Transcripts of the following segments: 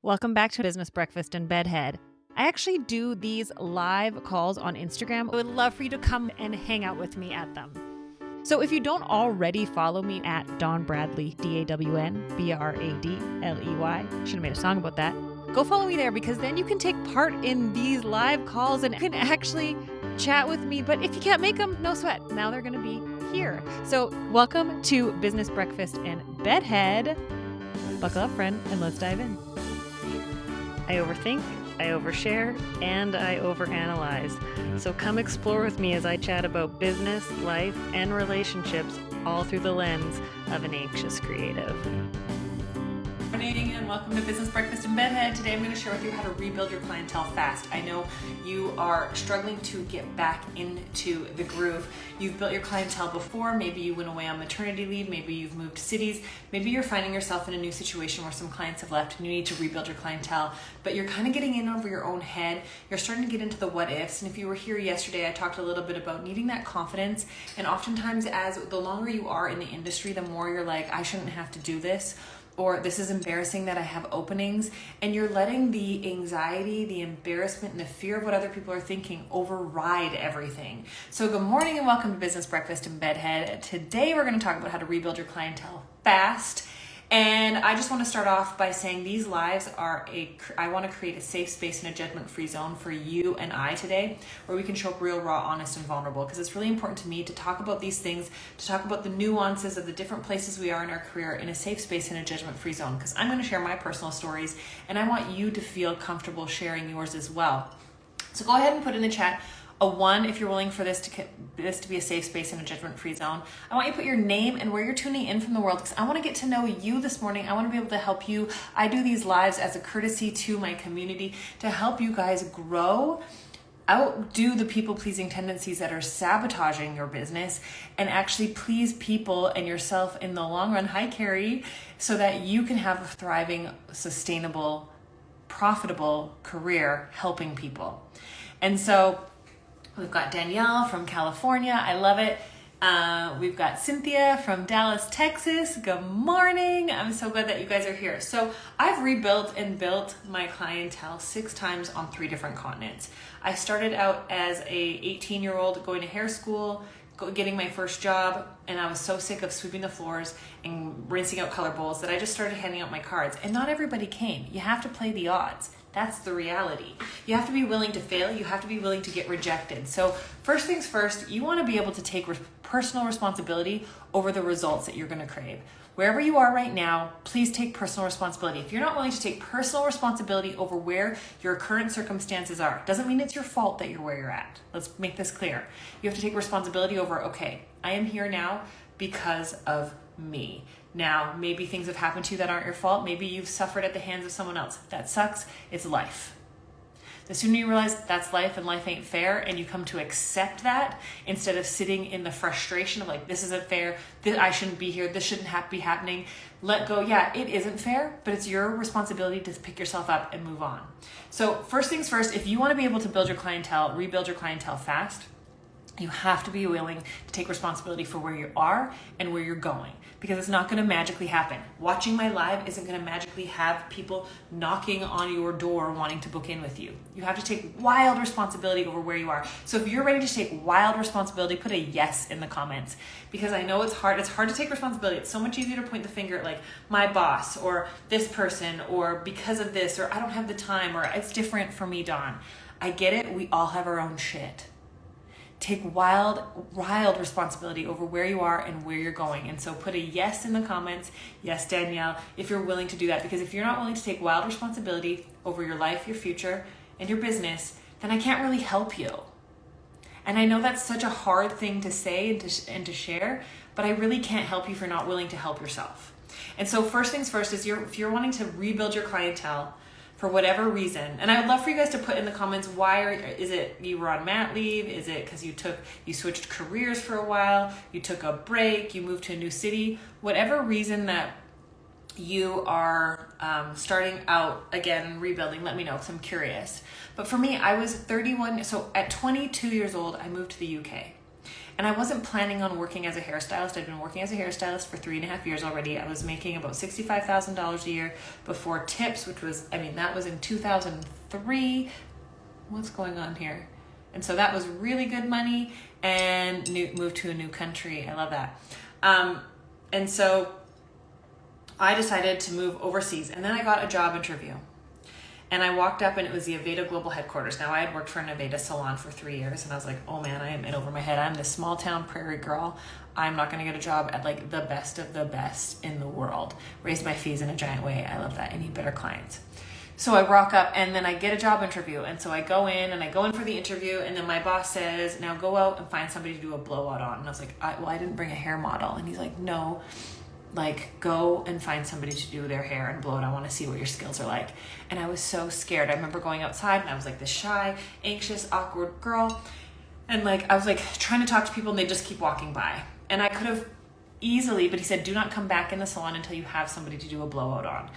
Welcome back to Business Breakfast and Bedhead. I actually do these live calls on Instagram. I would love for you to come and hang out with me at them. So if you don't already follow me at Dawn Bradley, DAWNBRADLEY, should have made a song about that. Go follow me there because then you can take part in these live calls and can actually chat with me. But if you can't make them, no sweat. Now they're going to be here. So welcome to Business Breakfast and Bedhead. Buckle up, friend, and let's dive in. I overthink, I overshare, and I overanalyze. So come explore with me as I chat about business, life, and relationships, all through the lens of an anxious creative. Good morning and welcome to Business Breakfast and Bedhead. Today I'm going to share with you how to rebuild your clientele fast. I know you are struggling to get back into the groove. You've built your clientele before. Maybe you went away on maternity leave. Maybe you've moved cities. Maybe you're finding yourself in a new situation where some clients have left and you need to rebuild your clientele, but you're kind of getting in over your own head. You're starting to get into the what ifs. And if you were here yesterday, I talked a little bit about needing that confidence. And oftentimes as the longer you are in the industry, the more you're like, I shouldn't have to do this. Or this is embarrassing that I have openings, and you're letting the anxiety, the embarrassment, and the fear of what other people are thinking override everything. So good morning and welcome to Business Breakfast and Bedhead. Today we're going to talk about how to rebuild your clientele fast. And I just want to start off by saying these lives I want to create a safe space and a judgment-free zone for you and I today, where we can show up real, raw, honest, and vulnerable. Because it's really important to me to talk about these things, to talk about the nuances of the different places we are in our career in a safe space and a judgment-free zone. Because I'm going to share my personal stories, and I want you to feel comfortable sharing yours as well. So go ahead and put in the chat a 1 if you're willing for this to be a safe space and a judgment-free zone. I want you to put your name and where you're tuning in from the world, because I want to get to know you this morning. I want to be able to help you. I do these lives as a courtesy to my community to help you guys grow, outdo the people-pleasing tendencies that are sabotaging your business, and actually please people and yourself in the long run. Hi, Carrie. So that you can have a thriving, sustainable, profitable career helping people. And so we've got Danielle from California. I love it. We've got Cynthia from Dallas, Texas. Good morning. I'm so glad that you guys are here. So I've rebuilt and built my clientele 6 times on 3 different continents. I started out as a 18-year-old going to hair school, getting my first job, and I was so sick of sweeping the floors and rinsing out color bowls that I just started handing out my cards. And not everybody came. You have to play the odds. That's the reality. You have to be willing to fail. You have to be willing to get rejected. So first things first, you want to be able to take personal responsibility over the results that you're going to crave. Wherever you are right now, please take personal responsibility. If you're not willing to take personal responsibility over where your current circumstances are, doesn't mean it's your fault that you're where you're at. Let's make this clear. You have to take responsibility over, okay, I am here now because of me. Now, maybe things have happened to you that aren't your fault. Maybe you've suffered at the hands of someone else. That sucks. It's life. The sooner you realize that's life and life ain't fair, and you come to accept that instead of sitting in the frustration of like, this isn't fair, I shouldn't be here, this shouldn't be happening. Let go. Yeah, it isn't fair, but it's your responsibility to pick yourself up and move on. So first things first, if you want to be able to build your clientele, rebuild your clientele fast, you have to be willing to take responsibility for where you are and where you're going, because it's not going to magically happen. Watching my live isn't going to magically have people knocking on your door wanting to book in with you. You have to take wild responsibility over where you are. So if you're ready to take wild responsibility, put a yes in the comments, because I know it's hard. It's hard to take responsibility. It's so much easier to point the finger at like my boss or this person or because of this, or I don't have the time, or it's different for me, Dawn. I get it. We all have our own shit. Take wild responsibility over where you are and where you're going. And so put a yes in the comments. Yes, Danielle, if you're willing to do that. Because if you're not willing to take wild responsibility over your life, your future, and your business, then I can't really help you. And I know that's such a hard thing to say and to share, but I really can't help you if you're not willing to help yourself. And so first things first is if you're wanting to rebuild your clientele, for whatever reason. And I would love for you guys to put in the comments, is it you were on mat leave? Is it because you switched careers for a while? You took a break, you moved to a new city? Whatever reason that you are starting out again, rebuilding, let me know because I'm curious. But for me, I was 31. So at 22 years old, I moved to the UK. And I wasn't planning on working as a hairstylist. I'd been working as a hairstylist for 3.5 years already. I was making about $65,000 a year before tips, which was, that was in 2003. What's going on here? And so that was really good money, and moved to a new country. I love that. And so I decided to move overseas, and then I got a job interview. And I walked up, and it was the Aveda Global Headquarters. Now, I had worked for an Aveda salon for 3 years, and I was like, oh man, I am in over my head. I'm this small town prairie girl. I'm not going to get a job at like the best of the best in the world. Raised my fees in a giant way. I love that. I need better clients. So I rock up, and then I get a job interview. And so I go in for the interview, and then my boss says, now go out and find somebody to do a blowout on. And I was like, I didn't bring a hair model. And he's like, no, like go and find somebody to do their hair and blow it. I want to see what your skills are like. And I was so scared. I remember going outside, and I was like this shy, anxious, awkward girl. And like, I was like trying to talk to people, and they just keep walking by. And I could have easily, but he said, do not come back in the salon until you have somebody to do a blowout on.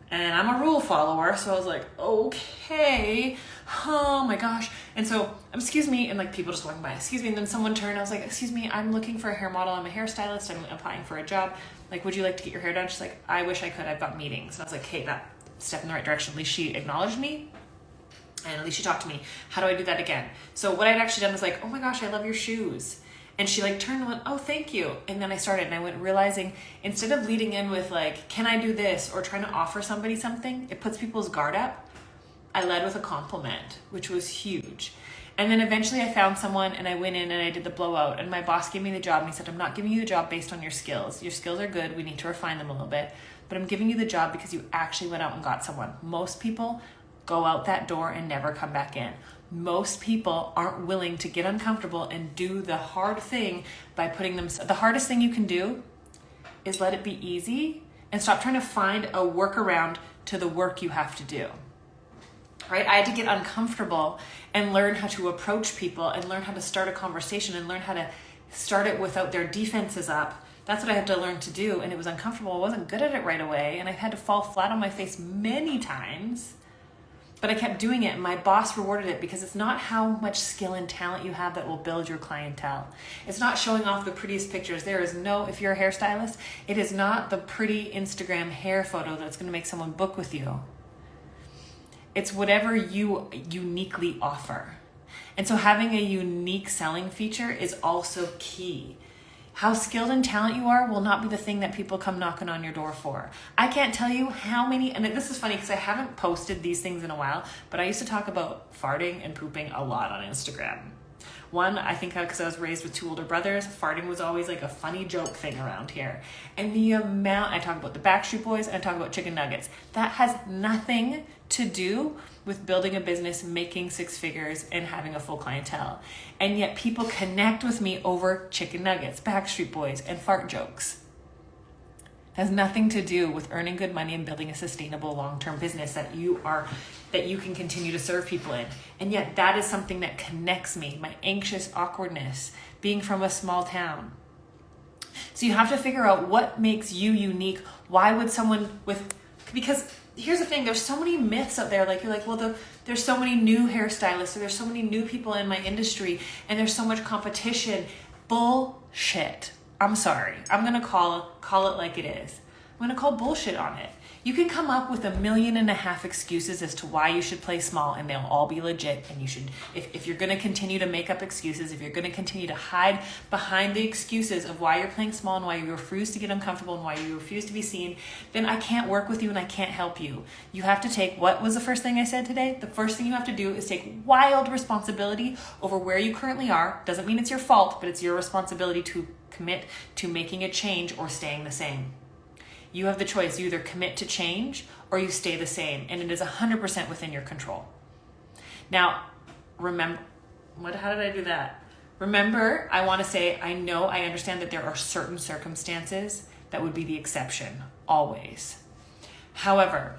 And I'm a rule follower, so I was like, okay, oh my gosh. And so, excuse me, and like people just walking by, excuse me, and then someone turned, I was like, excuse me, I'm looking for a hair model, I'm a hairstylist, I'm applying for a job, like, would you like to get your hair done? She's like, I wish I could, I've got meetings. And I was like, hey, that step in the right direction. At least she acknowledged me, and at least she talked to me. How do I do that again? So what I'd actually done was like, oh my gosh, I love your shoes. And she like turned and went, oh, thank you. And then I started, and I went realizing, instead of leading in with like, can I do this? Or trying to offer somebody something, it puts people's guard up. I led with a compliment, which was huge. And then eventually I found someone, and I went in and I did the blowout, and my boss gave me the job, and he said, I'm not giving you the job based on your skills. Your skills are good. We need to refine them a little bit, but I'm giving you the job because you actually went out and got someone. Most people go out that door and never come back in. Most people aren't willing to get uncomfortable and do the hard thing by putting them. The hardest thing you can do is let it be easy and stop trying to find a workaround to the work you have to do. Right? I had to get uncomfortable and learn how to approach people and learn how to start a conversation and learn how to start it without their defenses up. That's what I had to learn to do. And it was uncomfortable. I wasn't good at it right away. And I had to fall flat on my face many times. But I kept doing it, and my boss rewarded it, because it's not how much skill and talent you have that will build your clientele. It's not showing off the prettiest pictures. There is no, if you're a hairstylist, it is not the pretty Instagram hair photo that's going to make someone book with you. It's whatever you uniquely offer. And so having a unique selling feature is also key. How skilled and talent you are will not be the thing that people come knocking on your door for. I can't tell you how many, and this is funny because I haven't posted these things in a while, but I used to talk about farting and pooping a lot on Instagram. One, I think because I was raised with 2 older brothers, farting was always like a funny joke thing around here. And the amount, I talk about the Backstreet Boys, and I talk about chicken nuggets. That has nothing to do with building a business, making 6 figures, and having a full clientele. And yet people connect with me over chicken nuggets, Backstreet Boys, and fart jokes. It has nothing to do with earning good money and building a sustainable long-term business that you can continue to serve people in. And yet that is something that connects me, my anxious awkwardness, being from a small town. So you have to figure out what makes you unique. Why would someone because here's the thing, there's so many myths out there. Like you're like, well, there's so many new hairstylists, or there's so many new people in my industry, and there's so much competition. Bullshit. I'm sorry. I'm going to call it like it is. I'm going to call bullshit on it. You can come up with 1.5 million excuses as to why you should play small, and they'll all be legit. And you should, if you're going to continue to make up excuses, if you're going to continue to hide behind the excuses of why you're playing small and why you refuse to get uncomfortable and why you refuse to be seen, then I can't work with you and I can't help you. You have to take, what was the first thing I said today? The first thing you have to do is take wild responsibility over where you currently are. Doesn't mean it's your fault, but it's your responsibility to commit to making a change or staying the same. You have the choice. You either commit to change or you stay the same, and it is 100% within your control. Now, remember, how did I do that? Remember, I want to say, I understand that there are certain circumstances that would be the exception, always. However,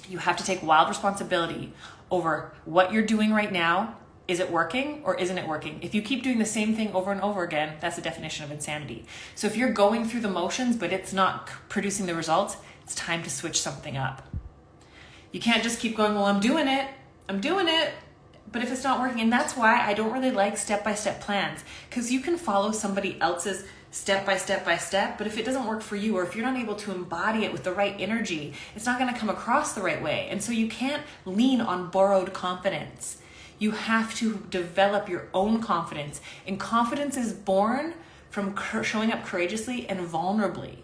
you have to take wild responsibility over what you're doing right now. Is it working or isn't it working? If you keep doing the same thing over and over again, that's the definition of insanity. So if you're going through the motions, but it's not producing the results, it's time to switch something up. You can't just keep going, well, I'm doing it. But if it's not working, and that's why I don't really like step-by-step plans, because you can follow somebody else's step by step, but if it doesn't work for you, or if you're not able to embody it with the right energy, it's not going to come across the right way. And so you can't lean on borrowed confidence. You have to develop your own confidence, and confidence is born from showing up courageously and vulnerably.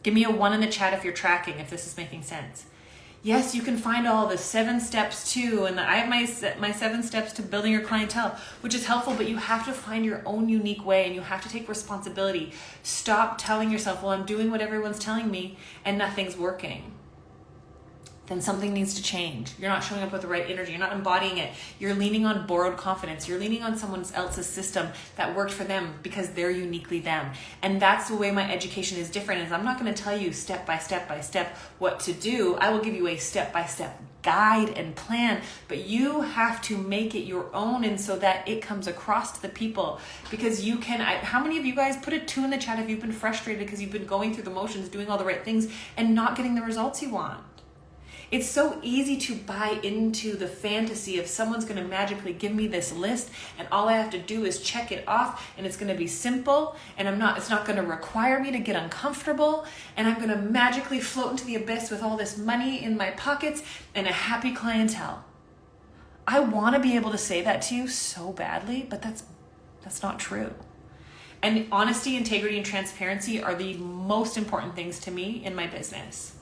Give me a 1 in the chat if you're tracking, if this is making sense. Yes, you can find all the 7 steps too, and I have my 7 steps to building your clientele, which is helpful, but you have to find your own unique way, and you have to take responsibility. Stop telling yourself, well, I'm doing what everyone's telling me and nothing's working. Then something needs to change. You're not showing up with the right energy. You're not embodying it. You're leaning on borrowed confidence. You're leaning on someone else's system that worked for them because they're uniquely them. And that's the way my education is different, is I'm not going to tell you step by step what to do. I will give you a step-by-step guide and plan, but you have to make it your own, and so that it comes across to the people, because you can. How many of you guys put a 2 in the chat if you've been frustrated because you've been going through the motions, doing all the right things and not getting the results you want? It's so easy to buy into the fantasy of someone's going to magically give me this list and all I have to do is check it off, and it's going to be simple, and it's not going to require me to get uncomfortable, and I'm going to magically float into the abyss with all this money in my pockets and a happy clientele. I want to be able to say that to you so badly, but that's not true. And honesty, integrity, and transparency are the most important things to me in my business.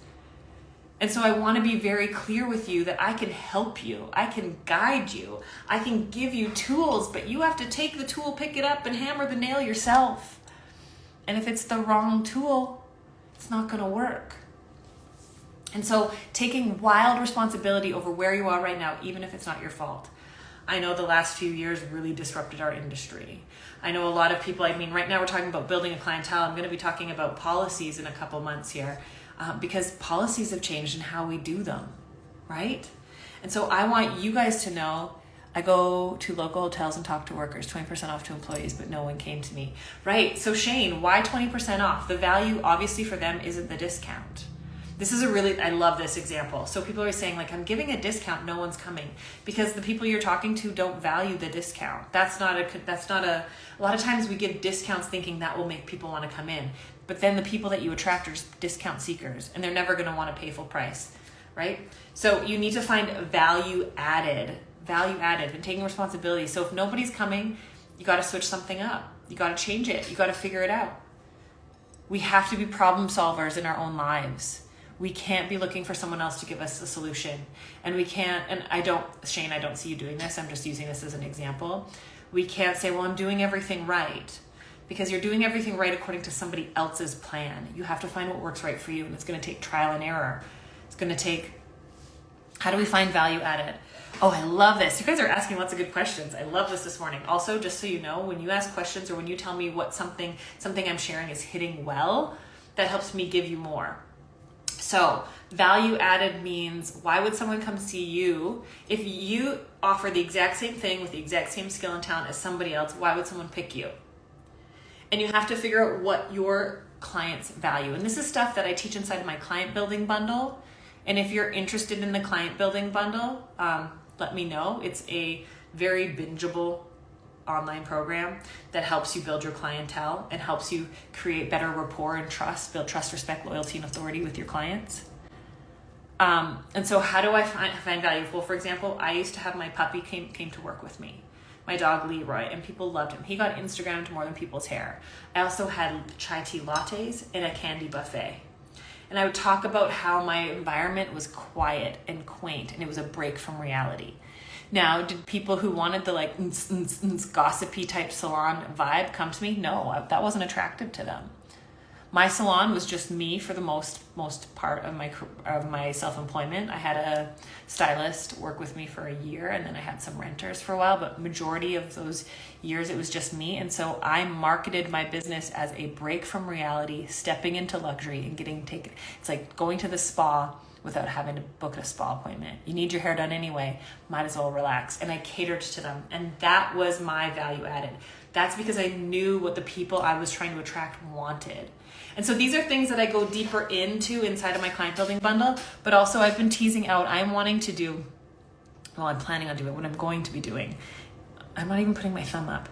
And so I want to be very clear with you that I can help you. I can guide you. I can give you tools, but you have to take the tool, pick it up, and hammer the nail yourself. And if it's the wrong tool, it's not going to work. And so taking wild responsibility over where you are right now, even if it's not your fault. I know the last few years really disrupted our industry. I know a lot of people, right now we're talking about building a clientele. I'm going to be talking about policies in a couple months here. Because policies have changed in how we do them, right? And so I want you guys to know, I go to local hotels and talk to workers, 20% off to employees, but no one came to me, right? So Shane, why 20% off? The value obviously for them isn't the discount. This is I love this example. So people are saying I'm giving a discount, no one's coming, because the people you're talking to don't value the discount. A lot of times we give discounts thinking that will make people want to come in. But then the people that you attract are just discount seekers, and they're never going to want to pay full price, right? So you need to find value added and taking responsibility. So if nobody's coming, you got to switch something up. You got to change it. You got to figure it out. We have to be problem solvers in our own lives. We can't be looking for someone else to give us a solution. And we can't, and Shane, I don't see you doing this. I'm just using this as an example. We can't say, well, I'm doing everything right. Because you're doing everything right according to somebody else's plan. You have to find what works right for you, and it's going to take trial and error. It's going to take, how do we find value added? Oh, I love this. You guys are asking lots of good questions. I love this morning. Also, just so you know, when you ask questions or when you tell me what something I'm sharing is hitting well, that helps me give you more. So value added means, why would someone come see you? If you offer the exact same thing with the exact same skill and talent as somebody else, why would someone pick you? And you have to figure out what your clients value. And this is stuff that I teach inside of my client building bundle. And if you're interested in the client building bundle, let me know. It's a very bingeable online program that helps you build your clientele and helps you create better rapport and trust, build trust, respect, loyalty, and authority with your clients. And so how do I find value? Well, for example, I used to have my puppy came to work with me. My dog Leroy, and people loved him. He got Instagrammed more than people's hair. I also had chai tea lattes and a candy buffet. And I would talk about how my environment was quiet and quaint, and it was a break from reality. Now, did people who wanted the gossipy type salon vibe come to me? No, that wasn't attractive to them. My salon was just me for the most part of my self-employment. I had a stylist work with me for a year, and then I had some renters for a while, but majority of those years it was just me. And so I marketed my business as a break from reality, stepping into luxury and getting taken. It's like going to the spa without having to book a spa appointment. You need your hair done anyway, might as well relax. And I catered to them, and that was my value added. That's because I knew what the people I was trying to attract wanted. And so these are things that I go deeper into inside of my client building bundle, but also I've been teasing out, I'm wanting to do well, I'm planning on doing, what I'm going to be doing, I'm not even putting my thumb up,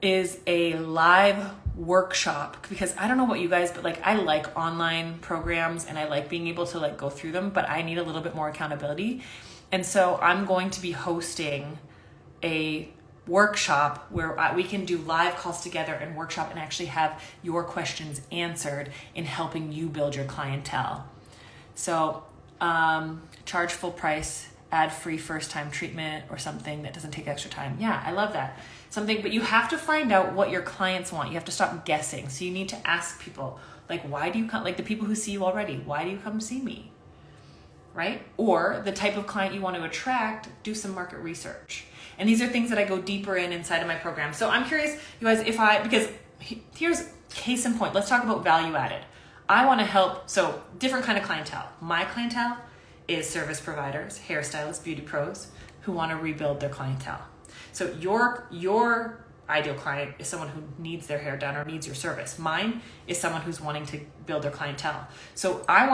is a live workshop, because I don't know about you guys, but like I like online programs and I like being able to like go through them, but I need a little bit more accountability. And so I'm going to be hosting a workshop where we can do live calls together and workshop and actually have your questions answered in helping you build your clientele. So charge full price, add free first time treatment or something that doesn't take extra time. Yeah, I love that. Something, but you have to find out what your clients want. You have to stop guessing. So you need to ask people, like, why do you come, like the people who see you already, why do you come see me? Right? Or the type of client you want to attract, do some market research. And these are things that I go deeper in inside of my program. So I'm curious, you guys, because here's case in point, let's talk about value added. I want to help, so different kind of clientele. My clientele is service providers, hairstylists, beauty pros who want to rebuild their clientele. So your ideal client is someone who needs their hair done or needs your service. Mine is someone who's wanting to build their clientele. So I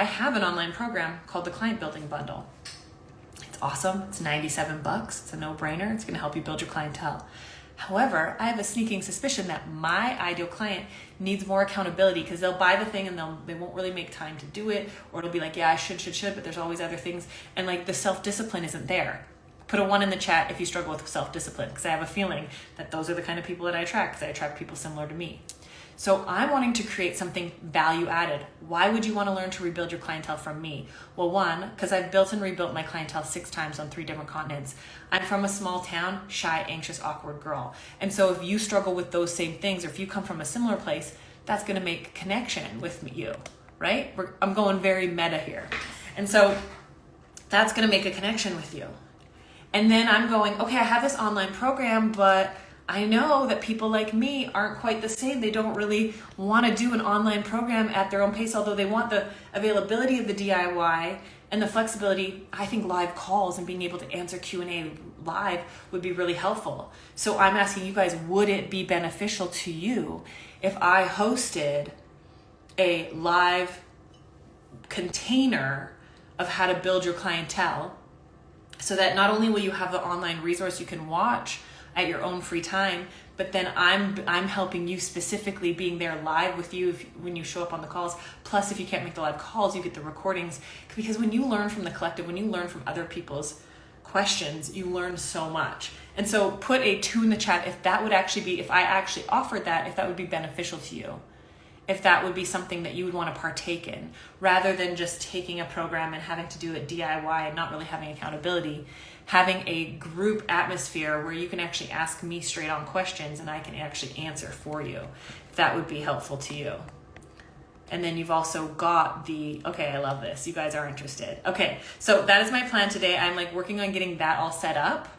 have an online program called the Client Building Bundle. It's awesome. It's $97. It's a no-brainer. It's going to help you build your clientele. However, I have a sneaking suspicion that my ideal client needs more accountability, because they'll buy the thing and they won't really make time to do it, or it'll be like, yeah, I should, but there's always other things. And like the self-discipline isn't there. Put a 1 in the chat if you struggle with self-discipline, because I have a feeling that those are the kind of people that I attract, because I attract people similar to me. So I'm wanting to create something value added. Why would you want to learn to rebuild your clientele from me? Well, 1, because I've built and rebuilt my clientele 6 times on 3 different continents. I'm from a small town, shy, anxious, awkward girl. And so if you struggle with those same things, or if you come from a similar place, that's going to make connection with you, right? I'm going very meta here. And so that's going to make a connection with you. And then I'm going, okay, I have this online program, but I know that people like me aren't quite the same. They don't really want to do an online program at their own pace, although they want the availability of the DIY and the flexibility. I think live calls and being able to answer Q&A live would be really helpful. So I'm asking you guys, would it be beneficial to you if I hosted a live container of how to build your clientele, so that not only will you have the online resource you can watch at your own free time, but then I'm helping you specifically, being there live with you when you show up on the calls. Plus, if you can't make the live calls, you get the recordings. Because when you learn from the collective, when you learn from other people's questions, you learn so much. And so put a 2 in the chat if that would actually be, if I actually offered that, if that would be beneficial to you. If that would be something that you would want to partake in, rather than just taking a program and having to do it DIY and not really having accountability, having a group atmosphere where you can actually ask me straight on questions and I can actually answer for you. If that would be helpful to you. And then you've also got okay, I love this. You guys are interested. Okay, so that is my plan today. I'm like working on getting that all set up.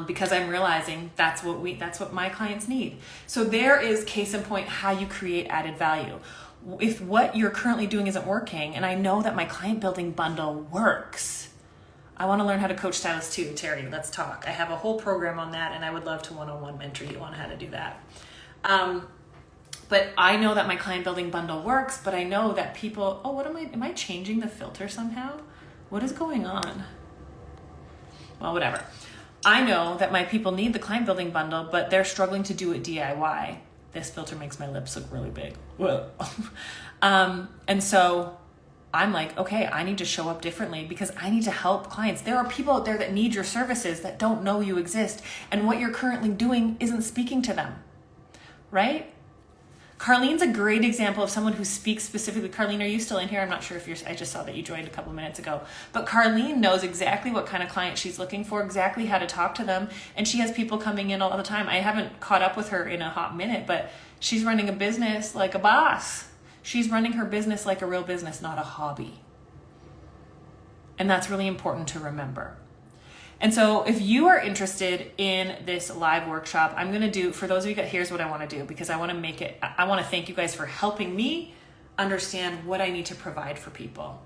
Because I'm realizing that's what my clients need. So there is case in point how you create added value. If what you're currently doing isn't working, and I know that my client building bundle works, I want to learn how to coach stylists too. Terry, let's talk. I have a whole program on that, and I would love to one-on-one mentor you on how to do that. But I know that my client building bundle works, but I know that people, am I changing the filter somehow? What is going on? Well, whatever. I know that my people need the client building bundle, but they're struggling to do it DIY. This filter makes my lips look really big. Whoa. And so I'm like, okay, I need to show up differently because I need to help clients. There are people out there that need your services that don't know you exist, and what you're currently doing isn't speaking to them, right? Carlene's a great example of someone who speaks specifically. Carlene, are you still in here? I'm not sure if I just saw that you joined a couple of minutes ago. But Carlene knows exactly what kind of client she's looking for, exactly how to talk to them. And she has people coming in all the time. I haven't caught up with her in a hot minute, but she's running a business like a boss. She's running her business like a real business, not a hobby. And that's really important to remember. And so if you are interested in this live workshop, I'm going to do, for those of you that, here's what I want to do, because I want to thank you guys for helping me understand what I need to provide for people.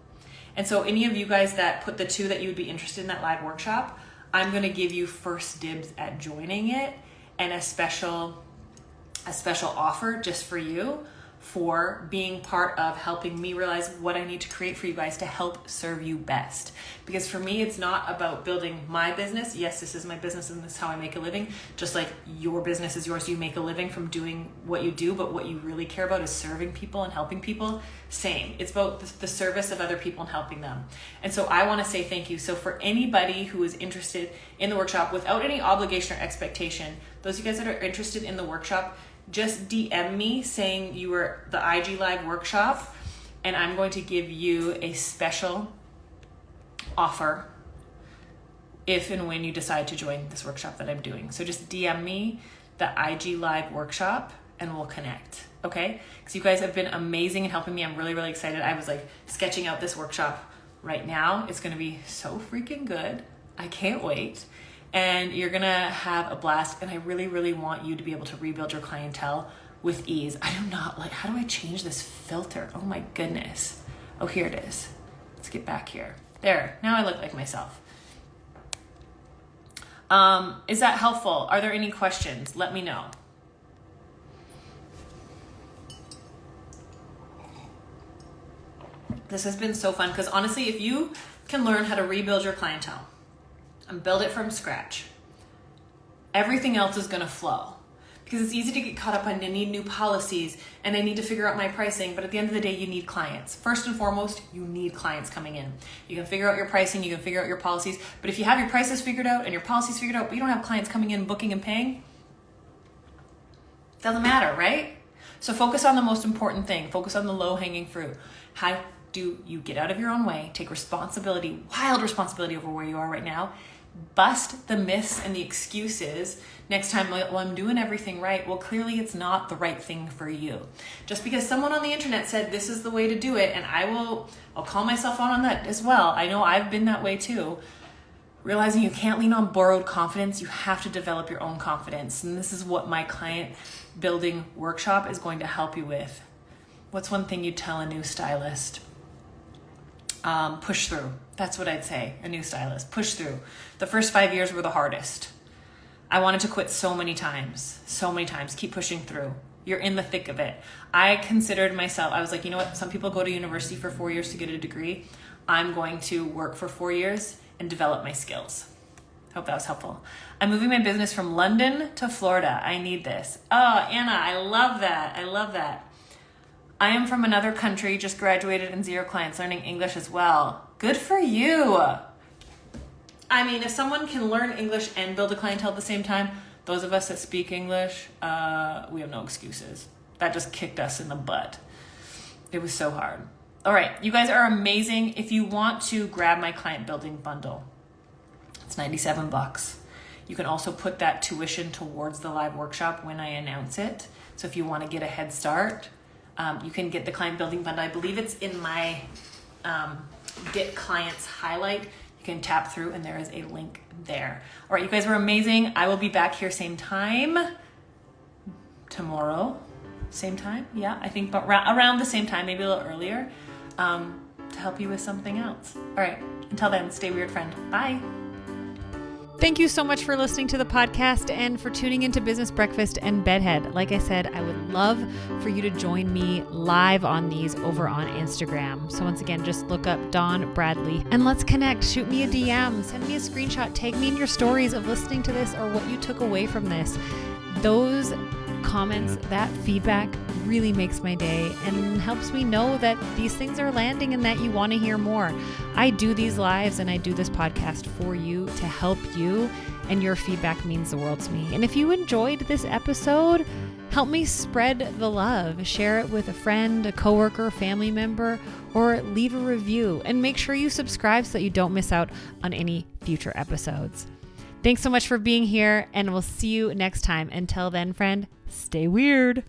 And so any of you guys that put the 2 that you would be interested in that live workshop, I'm going to give you first dibs at joining it, and a special offer just for you for being part of helping me realize what I need to create for you guys to help serve you best. Because for me, it's not about building my business. Yes, this is my business and this is how I make a living. Just like your business is yours, you make a living from doing what you do, but what you really care about is serving people and helping people. Same. It's about the service of other people and helping them. And so I want to say thank you. So for anybody who is interested in the workshop without any obligation or expectation, those of you guys that are interested in the workshop, just DM me saying you were the IG Live workshop, and I'm going to give you a special offer if and when you decide to join this workshop that I'm doing. So just DM me the IG Live workshop and we'll connect, okay? Because you guys have been amazing in helping me. I'm really, really excited. I was like sketching out this workshop right now. It's going to be so freaking good. I can't wait. And you're going to have a blast. And I really, really want you to be able to rebuild your clientele with ease. I do not like, how do I change this filter? Oh my goodness. Oh, here it is. Let's get back here. There, now I look like myself. Is that helpful? Are there any questions? Let me know. This has been so fun because honestly, if you can learn how to rebuild your clientele and build it from scratch, everything else is going to flow. Because it's easy to get caught up on, I need new policies and I need to figure out my pricing. But at the end of the day, you need clients. First and foremost, you need clients coming in. You can figure out your pricing, you can figure out your policies. But if you have your prices figured out and your policies figured out, but you don't have clients coming in, booking and paying, it doesn't matter, right? So focus on the most important thing. Focus on the low-hanging fruit. How do you get out of your own way, take responsibility, wild responsibility over where you are right now, bust the myths and the excuses next time, well, I'm doing everything right. Well, clearly it's not the right thing for you. Just because someone on the internet said this is the way to do it, and I'll call myself out on that as well. I know I've been that way too. Realizing you can't lean on borrowed confidence, you have to develop your own confidence. And this is what my client building workshop is going to help you with. What's one thing you'd tell a new stylist? Push through. That's what I'd say, a new stylist. Push through. The first 5 years were the hardest. I wanted to quit so many times. Keep pushing through. You're in the thick of it. I considered myself, I was like, you know what? Some people go to university for 4 years to get a degree. I'm going to work for 4 years and develop my skills. Hope that was helpful. I'm moving my business from London to Florida. I need this. Oh, Anna, I love that. I am from another country, just graduated and 0 clients, learning English as well. Good for you. I mean, if someone can learn English and build a clientele at the same time, those of us that speak English, we have no excuses. That just kicked us in the butt. It was so hard. All right, you guys are amazing. If you want to grab my client building bundle, it's $97. You can also put that tuition towards the live workshop when I announce it. So if you want to get a head start, you can get the client building bundle. I believe it's in my Get Clients highlight. You can tap through and there is a link there. All right, you guys were amazing. I will be back here same time tomorrow. Same time? Yeah, I think around the same time, maybe a little earlier, to help you with something else. All right, until then, stay weird, friend. Bye. Thank you so much for listening to the podcast and for tuning into Business Breakfast and Bedhead. Like I said, I would love for you to join me live on these over on Instagram. So once again, just look up Dawn Bradley and let's connect. Shoot me a DM, send me a screenshot, tag me in your stories of listening to this or what you took away from this. Those comments, that feedback really makes my day and helps me know that these things are landing and that you want to hear more. I do these lives and I do this podcast for you to help you, and your feedback means the world to me. And if you enjoyed this episode, help me spread the love. Share it with a friend, a coworker, family member, or leave a review. And make sure you subscribe so that you don't miss out on any future episodes. Thanks so much for being here, and we'll see you next time. Until then, friend, stay weird.